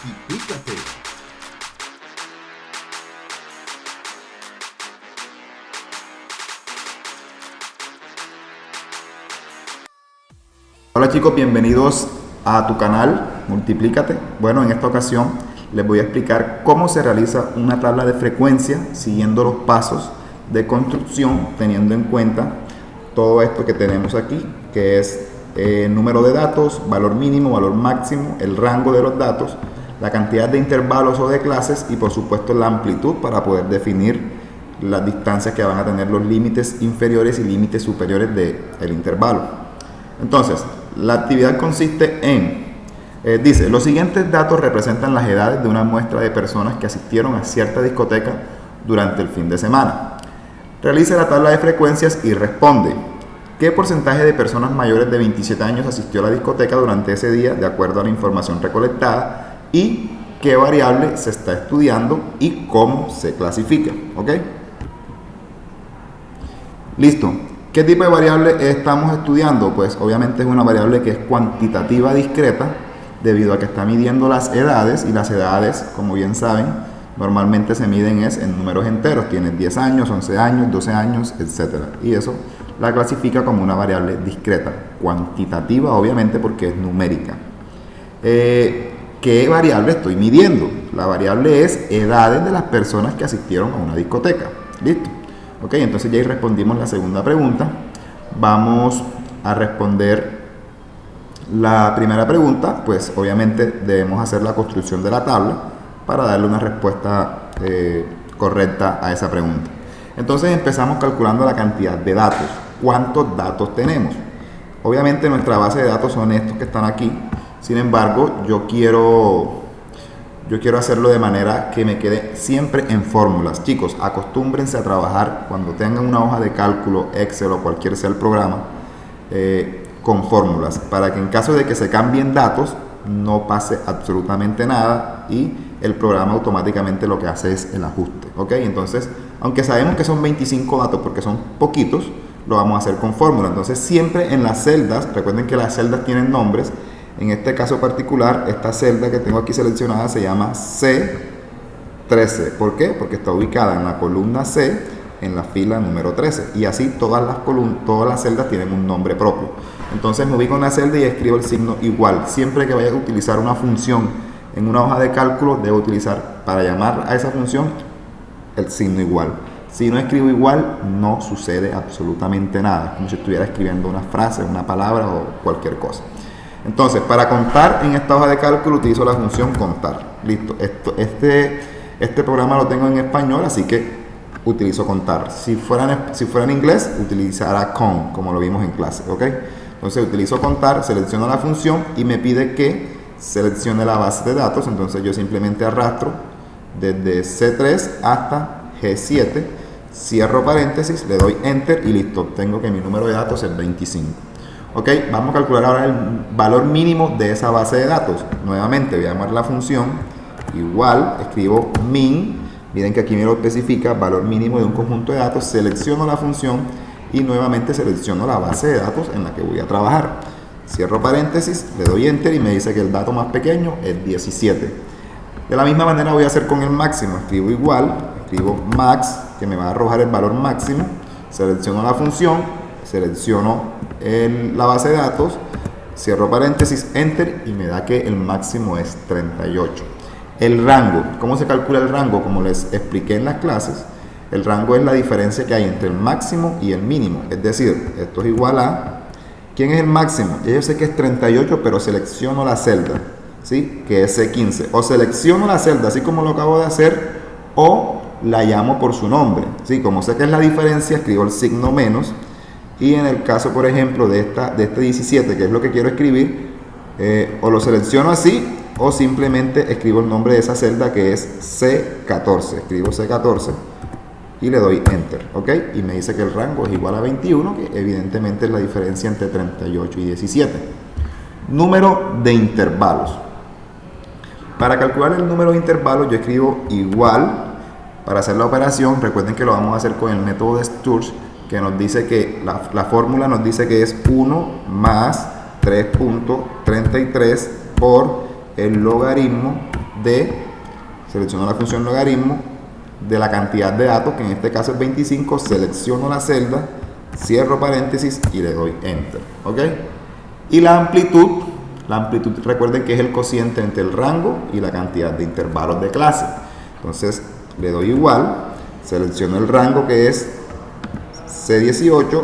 Multiplícate. Hola chicos, bienvenidos a tu canal Multiplícate. Bueno, en esta ocasión les voy a explicar cómo se realiza una tabla de frecuencia siguiendo los pasos de construcción, teniendo en cuenta todo esto que tenemos aquí, que es número de datos, valor mínimo, valor máximo, el rango de los datos, la cantidad de intervalos o de clases y por supuesto la amplitud para poder definir las distancias que van a tener los límites inferiores y límites superiores del intervalo. Entonces, la actividad consiste en, dice, los siguientes datos representan las edades de una muestra de personas que asistieron a cierta discoteca durante el fin de semana. Realiza la tabla de frecuencias y responde: ¿qué porcentaje de personas mayores de 27 años asistió a la discoteca durante ese día de acuerdo a la información recolectada? Y qué variable se está estudiando y cómo se clasifica. ¿Ok? Listo. ¿Qué tipo de variable estamos estudiando? Pues obviamente es una variable que es cuantitativa discreta, debido a que está midiendo las edades, y las edades, como bien saben, normalmente se miden en números enteros. Tienes 10 años, 11 años, 12 años, etc. Y eso la clasifica como una variable discreta, cuantitativa obviamente porque es numérica. ¿Qué variable estoy midiendo? La variable es edades de las personas que asistieron a una discoteca. ¿Listo? Ok, entonces ya ahí respondimos la segunda pregunta. Vamos a responder la primera pregunta. Pues obviamente debemos hacer la construcción de la tabla para darle una respuesta correcta a esa pregunta. Entonces empezamos calculando la cantidad de datos. ¿Cuántos datos tenemos? Obviamente nuestra base de datos son estos que están aquí. Sin embargo, yo quiero hacerlo de manera que me quede siempre en fórmulas. Chicos, acostúmbrense a trabajar cuando tengan una hoja de cálculo, Excel o cualquier sea el programa, con fórmulas, para que en caso de que se cambien datos no pase absolutamente nada y el programa automáticamente lo que hace es el ajuste. ¿Ok? Entonces, aunque sabemos que son 25 datos porque son poquitos, lo vamos a hacer con fórmula. Entonces, siempre en las celdas, recuerden que las celdas tienen nombres. En este caso particular, esta celda que tengo aquí seleccionada se llama C13. ¿Por qué? Porque está ubicada en la columna C, en la fila número 13. Y así todas las celdas tienen un nombre propio. Entonces me ubico en la celda y escribo el signo igual. Siempre que vaya a utilizar una función en una hoja de cálculo, debo utilizar para llamar a esa función el signo igual. Si no escribo igual, no sucede absolutamente nada. Como si estuviera escribiendo una frase, una palabra o cualquier cosa. Entonces, para contar en esta hoja de cálculo utilizo la función contar. Listo. Este programa lo tengo en español, así que utilizo contar. Si fuera en inglés, utilizará con, como lo vimos en clase. ¿Ok? Entonces utilizo contar, selecciono la función y me pide que seleccione la base de datos. Entonces yo simplemente arrastro desde C3 hasta G7, cierro paréntesis, le doy enter y listo. Obtengo que mi número de datos es 25. Ok, vamos a calcular ahora el valor mínimo de esa base de datos. Nuevamente voy a llamar la función igual, escribo min, miren que aquí me lo especifica, valor mínimo de un conjunto de datos, selecciono la función y nuevamente selecciono la base de datos en la que voy a trabajar. Cierro paréntesis, le doy enter y me dice que el dato más pequeño es 17. De la misma manera voy a hacer con el máximo, escribo igual, escribo max, que me va a arrojar el valor máximo, selecciono la función, selecciono la base de datos, cierro paréntesis, enter y me da que el máximo es 38. El rango, ¿cómo se calcula el rango? Como les expliqué en las clases, el rango es la diferencia que hay entre el máximo y el mínimo. Es decir, esto es igual a, ¿quién es el máximo? Ya yo sé que es 38, pero selecciono la celda, ¿sí? Que es C15. O selecciono la celda, así como lo acabo de hacer, o la llamo por su nombre, ¿sí? Como sé que es la diferencia, escribo el signo menos. Y en el caso, por ejemplo, de este 17, que es lo que quiero escribir, o lo selecciono así, o simplemente escribo el nombre de esa celda que es C14. Escribo C14 y le doy enter, ¿ok? Y me dice que el rango es igual a 21, que evidentemente es la diferencia entre 38 y 17. Número de intervalos. Para calcular el número de intervalos, yo escribo igual. Para hacer la operación, recuerden que lo vamos a hacer con el método de Sturge, que nos dice que la fórmula nos dice que es 1 más 3.33 por el logaritmo selecciono la función logaritmo de la cantidad de datos, que en este caso es 25, selecciono la celda, cierro paréntesis y le doy enter, ¿ok? Y la amplitud recuerden que es el cociente entre el rango y la cantidad de intervalos de clase. Entonces le doy igual, selecciono el rango que es C18,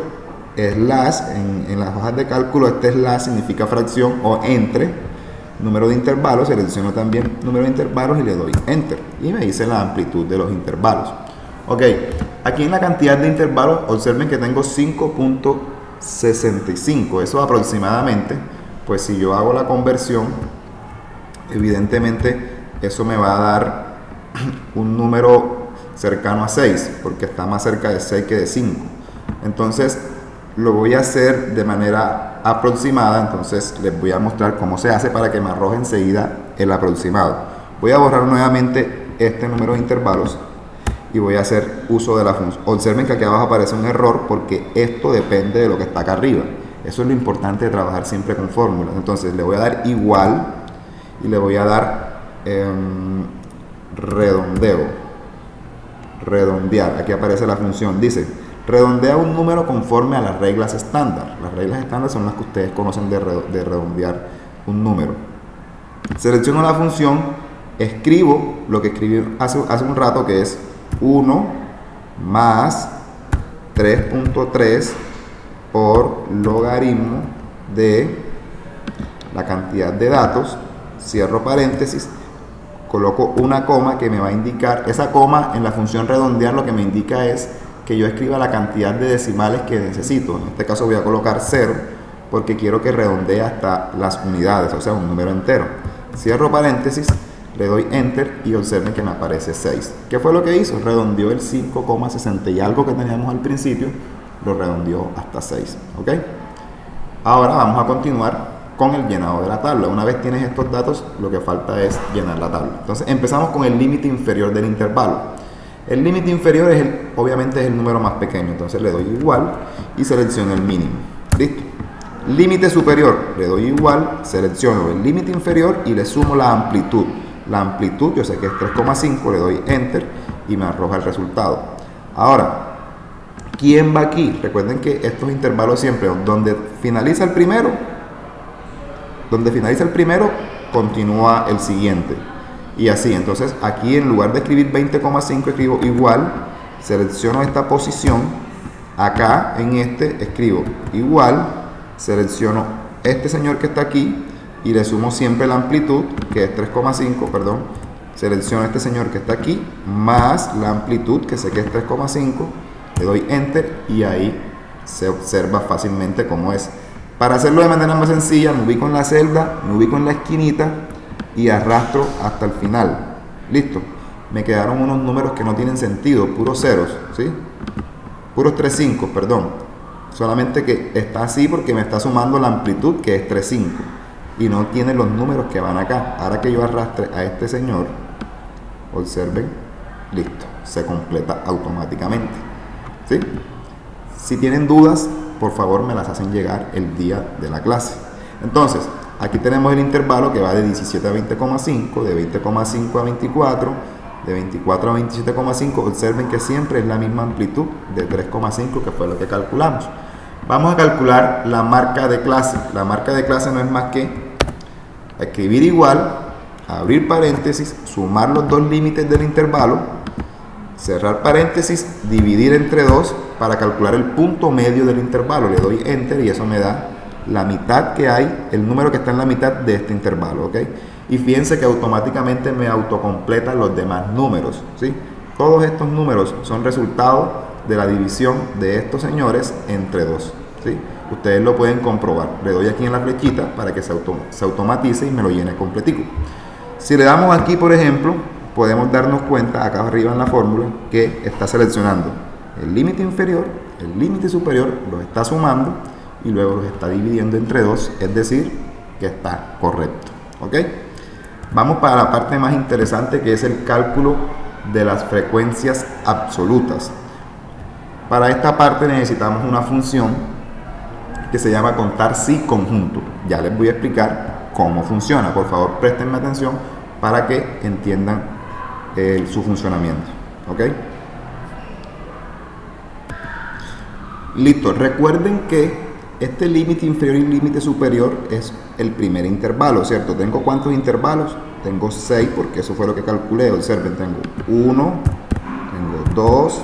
slash, en las hojas de cálculo este slash significa fracción o entre, número de intervalos, selecciono también número de intervalos y le doy enter. Y me dice la amplitud de los intervalos. Ok, aquí en la cantidad de intervalos, observen que tengo 5.65, eso aproximadamente, pues si yo hago la conversión, evidentemente eso me va a dar un número cercano a 6, porque está más cerca de 6 que de 5. Entonces lo voy a hacer de manera aproximada, entonces les voy a mostrar cómo se hace para que me arroje enseguida el aproximado. Voy a borrar nuevamente este número de intervalos y voy a hacer uso de la función. Observen que aquí abajo aparece un error porque esto depende de lo que está acá arriba. Eso es lo importante de trabajar siempre con fórmulas. Entonces le voy a dar igual y le voy a dar redondear. Aquí aparece la función, dice redondea un número conforme a las reglas estándar. Las reglas estándar son las que ustedes conocen de redondear un número. Selecciono la función, escribo lo que escribí hace un rato, que es 1 más 3.3 por logaritmo de la cantidad de datos, cierro paréntesis, coloco una coma que me va a indicar, esa coma en la función redondear lo que me indica es que yo escriba la cantidad de decimales que necesito. En este caso voy a colocar 0 porque quiero que redondee hasta las unidades, o sea, un número entero. Cierro paréntesis, le doy enter y observen que me aparece 6. ¿Qué fue lo que hizo? Redondeó el 5,60 y algo que teníamos al principio, lo redondeó hasta 6. ¿Ok? Ahora vamos a continuar con el llenado de la tabla. Una vez tienes estos datos, lo que falta es llenar la tabla. Entonces empezamos con el límite inferior del intervalo. El límite inferior es obviamente es el número más pequeño, entonces le doy igual y selecciono el mínimo. Listo. Límite superior, le doy igual, selecciono el límite inferior y le sumo la amplitud. La amplitud, yo sé que es 3,5, le doy enter y me arroja el resultado. Ahora, ¿quién va aquí? Recuerden que estos intervalos siempre, donde finaliza el primero, continúa el siguiente. Y así, entonces aquí en lugar de escribir 20,5 escribo igual, selecciono esta posición, acá en este escribo igual, selecciono este señor que está aquí y le sumo siempre la amplitud, que es 3,5, perdón, selecciono este señor que está aquí, más la amplitud, que sé que es 3,5, le doy enter y ahí se observa fácilmente cómo es. Para hacerlo de manera más sencilla, me ubico en la celda, me ubico en la esquinita y arrastro hasta el final. Listo. Me quedaron unos números que no tienen sentido, puros ceros, ¿sí? Puros 3,5, perdón. Solamente que está así porque me está sumando la amplitud, que es 3,5, y no tiene los números que van acá. Ahora que yo arrastre a este señor, observen, listo, se completa automáticamente, ¿sí? Si tienen dudas, por favor me las hacen llegar el día de la clase. Entonces, aquí tenemos el intervalo que va de 17 a 20,5, de 20,5 a 24, de 24 a 27,5. Observen que siempre es la misma amplitud de 3,5, que fue lo que calculamos. Vamos a calcular la marca de clase. La marca de clase no es más que escribir igual, abrir paréntesis, sumar los dos límites del intervalo, cerrar paréntesis, dividir entre 2 para calcular el punto medio del intervalo. Le doy enter y eso me da la mitad que hay, el número que está en la mitad de este intervalo, ¿ok? Y fíjense que automáticamente me autocompleta los demás números, ¿sí? Todos estos números son resultado de la división de estos señores entre 2, ¿sí? Ustedes lo pueden comprobar. Le doy aquí en la flechita para que se automatice y me lo llene completico. Si le damos aquí, por ejemplo, podemos darnos cuenta acá arriba en la fórmula que está seleccionando el límite inferior, el límite superior, los está sumando y luego los está dividiendo entre 2, es decir, que está correcto. ¿Ok? Vamos para la parte más interesante, que es el cálculo de las frecuencias absolutas. Para esta parte necesitamos una función que se llama contar si conjunto. Ya les voy a explicar cómo funciona. Por favor, préstenme atención para que entiendan su funcionamiento. ¿Ok? Listo. Recuerden que este límite inferior y límite superior es el primer intervalo, ¿cierto? ¿Tengo cuántos intervalos? Tengo 6 porque eso fue lo que calculé. Observen, tengo 1, tengo 2,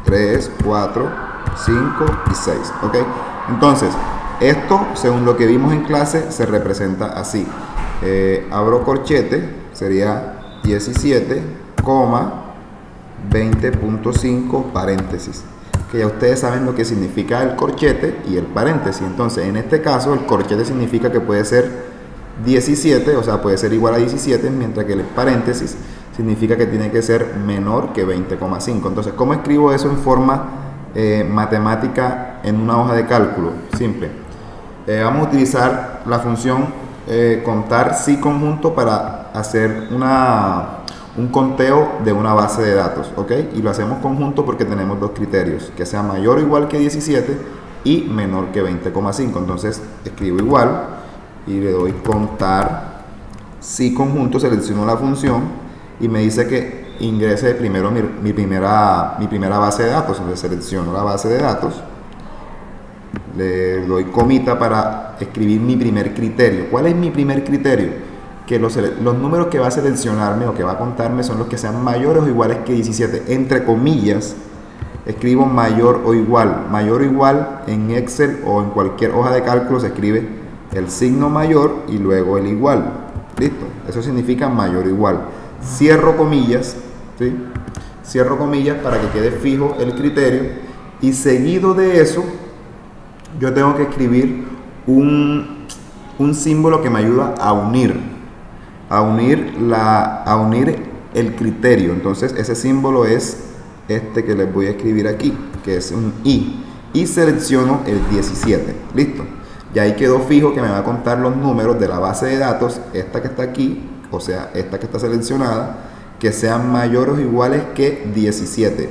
3, 4, 5 y 6. ¿Ok? Entonces, esto, según lo que vimos en clase, se representa así. Abro corchete, sería 17,20.5 paréntesis. Que ya ustedes saben lo que significa el corchete y el paréntesis. Entonces, en este caso, el corchete significa que puede ser 17, o sea, puede ser igual a 17, mientras que el paréntesis significa que tiene que ser menor que 20,5. Entonces, ¿cómo escribo eso en forma matemática en una hoja de cálculo? Simple. Vamos a utilizar la función contar sí conjunto para hacer un conteo de una base de datos, ¿ok? Y lo hacemos conjunto porque tenemos dos criterios, que sea mayor o igual que 17 y menor que 20,5. Entonces escribo igual y le doy contar sí conjunto, selecciono la función y me dice que ingrese primero mi primera base de datos. Entonces selecciono la base de datos, le doy comita para escribir mi primer criterio. ¿Cuál es mi primer criterio? Que los números que va a seleccionarme o que va a contarme son los que sean mayores o iguales que 17. Entre comillas, escribo mayor o igual. Mayor o igual en Excel o en cualquier hoja de cálculo se escribe el signo mayor y luego el igual. ¿Listo? Eso significa mayor o igual. Cierro comillas, ¿sí? Cierro comillas para que quede fijo el criterio y seguido de eso yo tengo que escribir un símbolo que me ayuda a unir el criterio. Entonces ese símbolo es este que les voy a escribir aquí, que es un I, y selecciono el 17. Listo, ya ahí quedó fijo que me va a contar los números de la base de datos, esta que está aquí, o sea, esta que está seleccionada, que sean mayores o iguales que 17.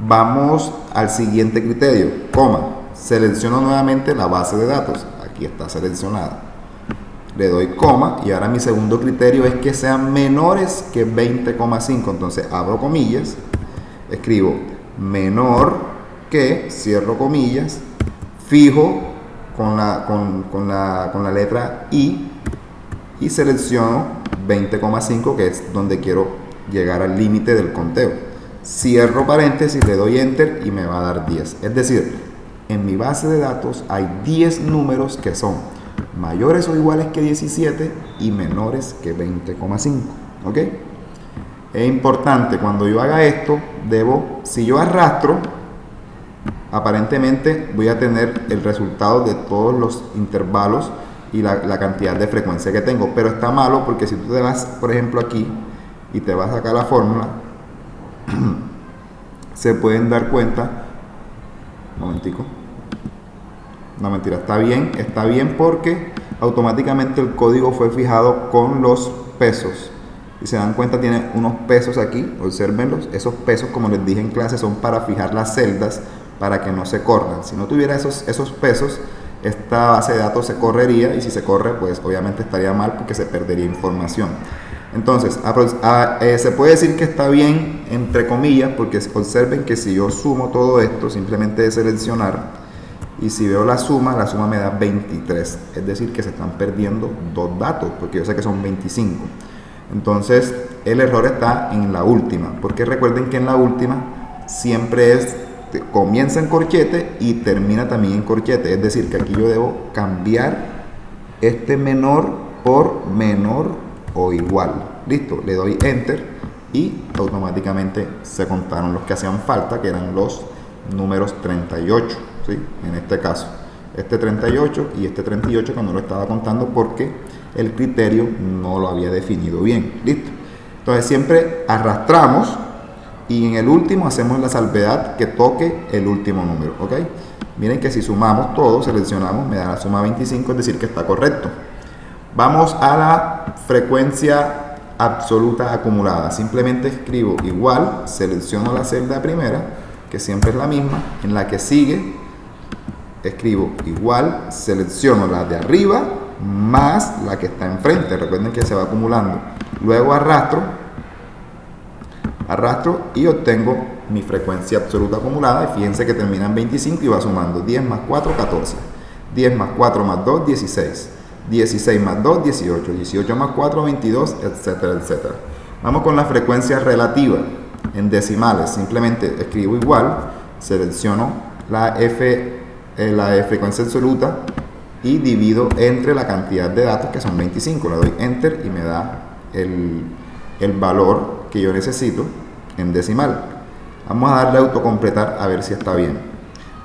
Vamos al siguiente criterio, coma, selecciono nuevamente la base de datos, aquí está seleccionada. Le doy coma y ahora mi segundo criterio es que sean menores que 20,5. Entonces abro comillas, escribo menor que, cierro comillas, fijo con la letra I y selecciono 20,5, que es donde quiero llegar al límite del conteo. Cierro paréntesis, le doy enter y me va a dar 10. Es decir, en mi base de datos hay 10 números que son mayores o iguales que 17 y menores que 20,5. ¿Ok? Es importante, cuando yo haga esto, si yo arrastro, aparentemente voy a tener el resultado de todos los intervalos y la cantidad de frecuencia que tengo, pero está malo porque si tú te vas, por ejemplo, aquí y te vas acá a la fórmula, se pueden dar cuenta, un momentico. No, mentira, está bien porque automáticamente el código fue fijado con los pesos. Y se dan cuenta, tiene unos pesos aquí, obsérvenlos. Esos pesos, como les dije en clase, son para fijar las celdas para que no se corran. Si no tuviera esos pesos, esta base de datos se correría y si se corre, pues obviamente estaría mal porque se perdería información. Entonces, se puede decir que está bien, entre comillas, porque observen que si yo sumo todo esto, simplemente de seleccionar, y si veo la suma me da 23. Es decir, que se están perdiendo dos datos, porque yo sé que son 25. Entonces, el error está en la última, porque recuerden que en la última siempre comienza en corchete y termina también en corchete. Es decir, que aquí yo debo cambiar este menor por menor o igual. Listo, le doy enter y automáticamente se contaron los que hacían falta, que eran los números 38. ¿Sí? En este caso, este 38 y este 38 que no lo estaba contando porque el criterio no lo había definido bien. Listo. Entonces siempre arrastramos y en el último hacemos la salvedad que toque el último número. ¿Ok? Miren que si sumamos todo, seleccionamos, me da la suma 25, es decir que está correcto. Vamos a la frecuencia absoluta acumulada. Simplemente escribo igual, selecciono la celda primera, que siempre es la misma, en la que sigue escribo igual, selecciono la de arriba más la que está enfrente. Recuerden que se va acumulando. Luego arrastro y obtengo mi frecuencia absoluta acumulada, y fíjense que termina en 25 y va sumando 10 más 4, 14, 10 más 4 más 2, 16, 16 más 2, 18, 18 más 4, 22, etcétera, etcétera. Vamos con la frecuencia relativa en decimales. Simplemente escribo igual, selecciono la frecuencia absoluta y divido entre la cantidad de datos, que son 25. Le doy enter y me da el valor que yo necesito en decimal. Vamos a darle a autocompletar a ver si está bien.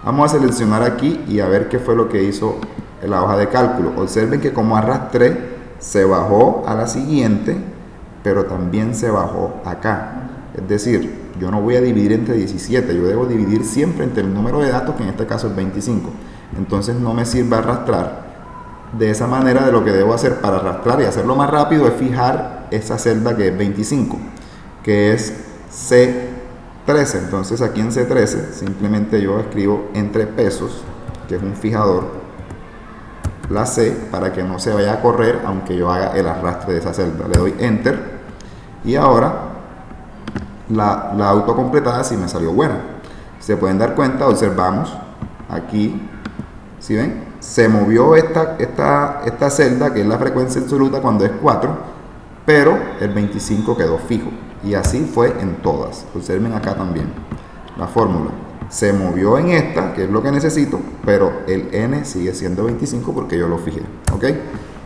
Vamos a seleccionar aquí y a ver qué fue lo que hizo en la hoja de cálculo. Observen que como arrastré, se bajó a la siguiente, pero también se bajó acá. Es decir, yo no voy a dividir entre 17, yo debo dividir siempre entre el número de datos, que en este caso es 25. Entonces no me sirve arrastrar. De esa manera, de lo que debo hacer para arrastrar y hacerlo más rápido es fijar esa celda que es 25, que es C13. Entonces aquí en C13 simplemente yo escribo entre pesos, que es un fijador, la C, para que no se vaya a correr aunque yo haga el arrastre de esa celda. Le doy enter y ahora la autocompletada sí me salió buena. Se pueden dar cuenta, observamos aquí, ¿sí ven? Se movió esta celda, que es la frecuencia absoluta, cuando es 4, pero el 25 quedó fijo. Y así fue en todas. Observen acá también la fórmula. Se movió en esta, que es lo que necesito, pero el n sigue siendo 25 porque yo lo fijé. ¿Ok?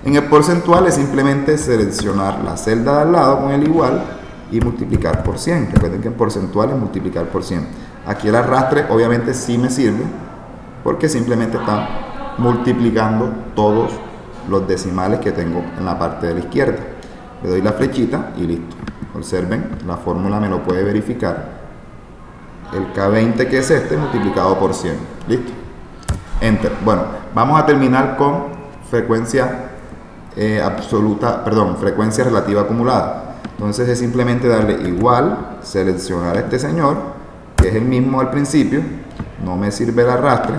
En el porcentual es simplemente seleccionar la celda de al lado con el igual y multiplicar por 100. Recuerden que en porcentual es multiplicar por 100. Aquí el arrastre obviamente sí me sirve, porque simplemente está multiplicando todos los decimales que tengo en la parte de la izquierda. Le doy la flechita y listo. Observen, la fórmula me lo puede verificar. El K20, que es este, multiplicado por 100. Listo. Enter. Bueno, vamos a terminar con frecuencia frecuencia relativa acumulada. Entonces es simplemente darle igual, seleccionar a este señor, que es el mismo al principio, no me sirve el arrastre,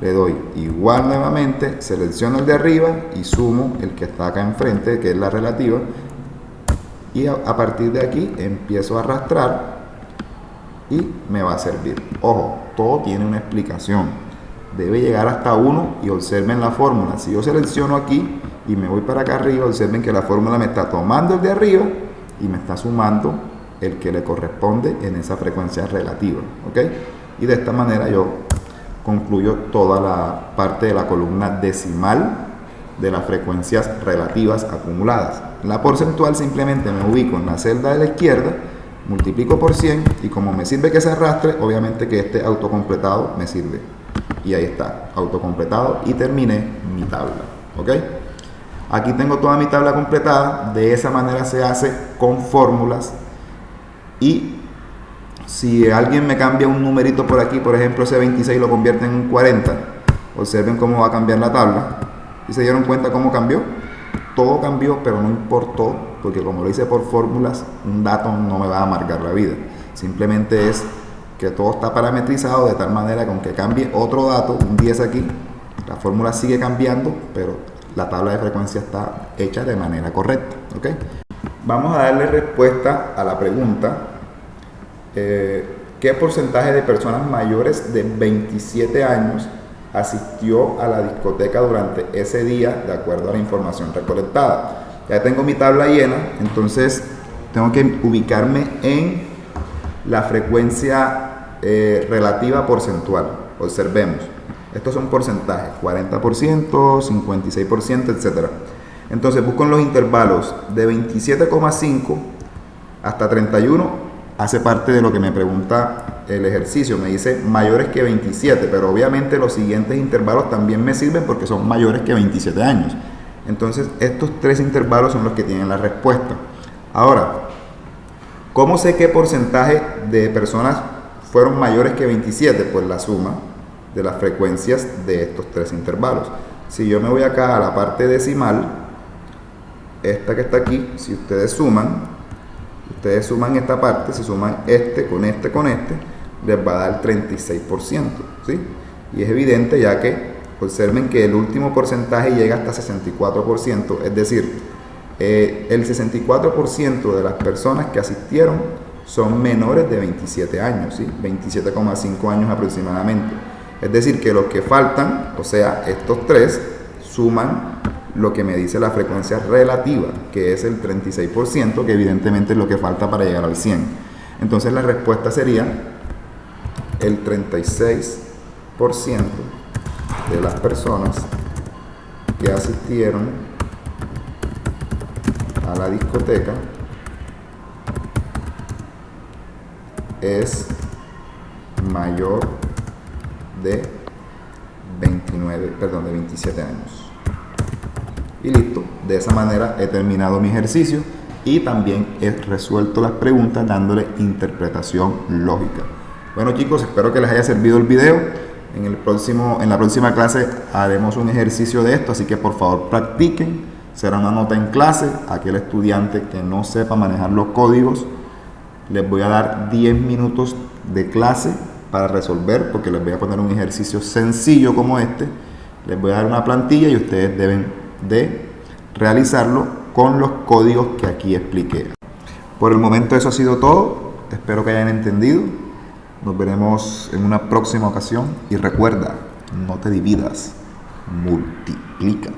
le doy igual nuevamente, selecciono el de arriba y sumo el que está acá enfrente, que es la relativa, y a partir de aquí empiezo a arrastrar y me va a servir. Ojo, todo tiene una explicación, debe llegar hasta 1 y observen la fórmula. Si yo selecciono aquí y me voy para acá arriba, observen que la fórmula me está tomando el de arriba y me está sumando el que le corresponde en esa frecuencia relativa. ¿Ok? Y de esta manera yo concluyo toda la parte de la columna decimal de las frecuencias relativas acumuladas. En la porcentual simplemente me ubico en la celda de la izquierda, multiplico por 100 y como me sirve que se arrastre, obviamente que este autocompletado me sirve. Y ahí está, autocompletado, y terminé mi tabla. ¿Ok? Aquí tengo toda mi tabla completada. De esa manera se hace con fórmulas. Y si alguien me cambia un numerito por aquí, por ejemplo ese 26 lo convierte en un 40, observen cómo va a cambiar la tabla. ¿Y se dieron cuenta cómo cambió? Todo cambió, pero no importó, porque como lo hice por fórmulas, un dato no me va a amargar la vida. Simplemente es que todo está parametrizado de tal manera que aunque cambie otro dato, un 10 aquí, la fórmula sigue cambiando, pero la tabla de frecuencia está hecha de manera correcta. ¿Ok? Vamos a darle respuesta a la pregunta: ¿qué porcentaje de personas mayores de 27 años asistió a la discoteca durante ese día de acuerdo a la información recolectada? Ya tengo mi tabla llena, entonces tengo que ubicarme en la frecuencia relativa porcentual. Observemos, estos son porcentajes: 40%, 56%, etc. Entonces busco en los intervalos de 27,5 hasta 31. Hace parte de lo que me pregunta el ejercicio. Me dice mayores que 27, pero obviamente los siguientes intervalos también me sirven porque son mayores que 27 años. Entonces estos tres intervalos son los que tienen la respuesta. Ahora, ¿cómo sé qué porcentaje de personas fueron mayores que 27? Pues la suma de las frecuencias de estos tres intervalos. Si yo me voy acá a la parte decimal, esta que está aquí, si ustedes suman esta parte, si suman este, les va a dar 36%, ¿sí? Y es evidente, ya que observen que el último porcentaje llega hasta 64%, es decir, El 64% de las personas que asistieron son menores de 27 años, ¿sí? 27,5 años aproximadamente. Es decir, que los que faltan, o sea, estos tres, suman lo que me dice la frecuencia relativa, que es el 36%, que evidentemente es lo que falta para llegar al 100. Entonces la respuesta sería el 36% de las personas que asistieron a la discoteca es mayor de 27 años. Y listo, de esa manera he terminado mi ejercicio y también he resuelto las preguntas dándole interpretación lógica. Bueno chicos, espero que les haya servido el video. En la próxima clase haremos un ejercicio de esto, así que por favor practiquen. Será una nota en clase. Aquel estudiante que no sepa manejar los códigos, les voy a dar 10 minutos de clase para resolver, porque les voy a poner un ejercicio sencillo como este. Les voy a dar una plantilla y ustedes deben de realizarlo con los códigos que aquí expliqué. Por el momento eso ha sido todo. Espero que hayan entendido. Nos veremos en una próxima ocasión y recuerda, no te dividas, multiplícate.